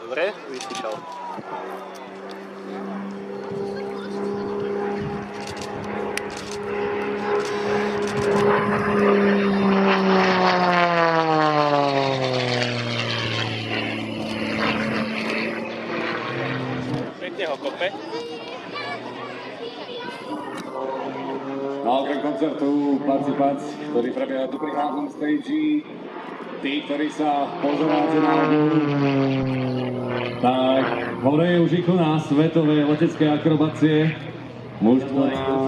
Dobre, vyskúšal. Pekne ho kope. Na okrem koncertu Pacipac, ktorý prebieha tu pri hlavnom stage, tí, ktorí sa pozeráte na tak hore je už ikona svetovej leteckej akrobácie. Mužstvo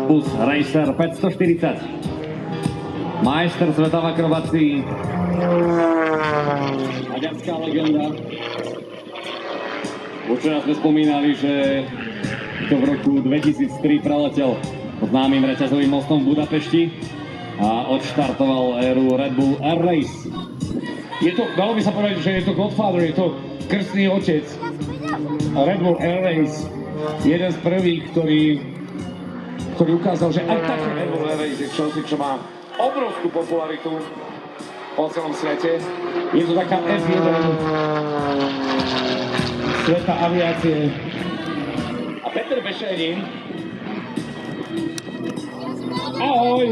Bus Racer 540. Majster sveta v akrobácii. Maďarská legenda. Už včera sme spomínali, že to v roku 2003 preletel známym reťazovým mostom v Budapešti a odštartoval éru Red Bull Air Race. Dalo by sa povedať, že je to Godfather, je to krstný otec Red Bull Air Race. Jeden z prvých, ktorý ukázal, že aj taký Red Bull Air Race je čosi, čo má obrovskú popularitu po celom svete. Je to taká F1 sveta aviácie. A Peter Bešenin. Ahoj!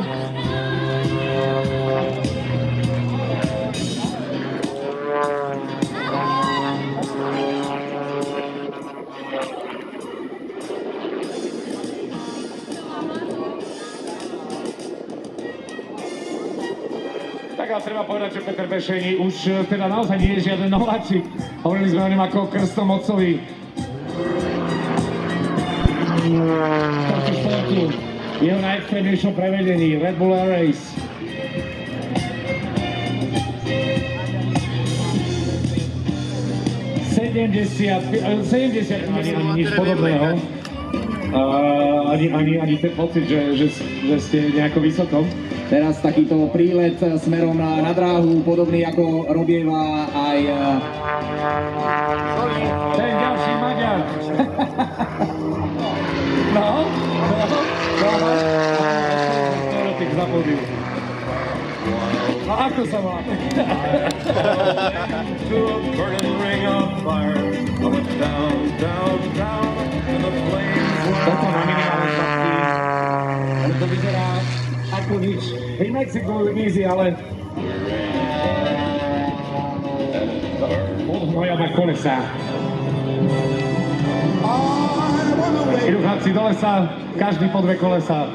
Tak ale treba povedať, že Peter Bešenin už teda naozaj nie je žiaden nováčik. Hovorili sme o ňom ako krstom otcovi. Tohto športu. Jeho najextrémnejšom prevedení Red Bull Air Race. Ani nič podobného. Ani ten pocit, že ste nejako vysoko. Teraz takýto prílet smerom na dráhu, podobný ako robieva aj... Ten ďalší Maďar. No. Teoretik zapodil. A ako sa má? Toto na minimálne šapky. Ale to vyzerá ako nič. Hej, Mexiko je easy, ale... Moja má kolesa. Idú chlapci do lesa, každý po 2 kolesa.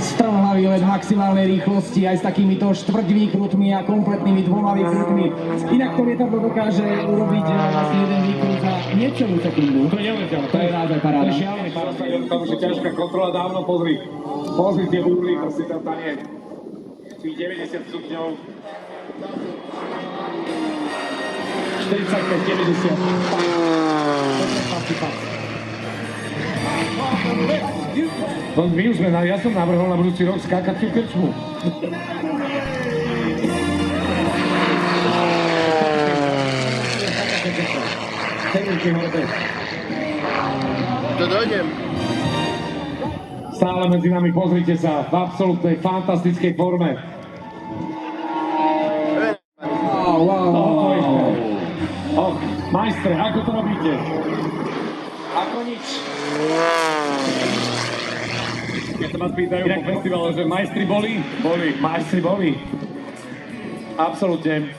Strmhlavý let maximálnej rýchlosti aj s takýmito štvrťvýkrutmi a kompletnými 2 výkrutmi. Inak to lietadlo dokáže urobiť vlastne jeden výkrut za necelú sekundu. To je neuveriteľné. To je naozaj paráda. To je šialený paráda, je tam, že ťažká kontrola dávno, pozri. Pozri tie úhly, proste tam je tých 90 stupňov. 45-90. My už sme, ja som navrhol na budúci rok skákaciu krčmu. To dojdem. Stále medzi nami, pozrite sa, v absolútnej fantastickej forme. Majstre, ako to robíte? Ako nič. Keď sa ma spýtajú po festivale, že majstri boli? Boli. Majstri boli. Absolútne.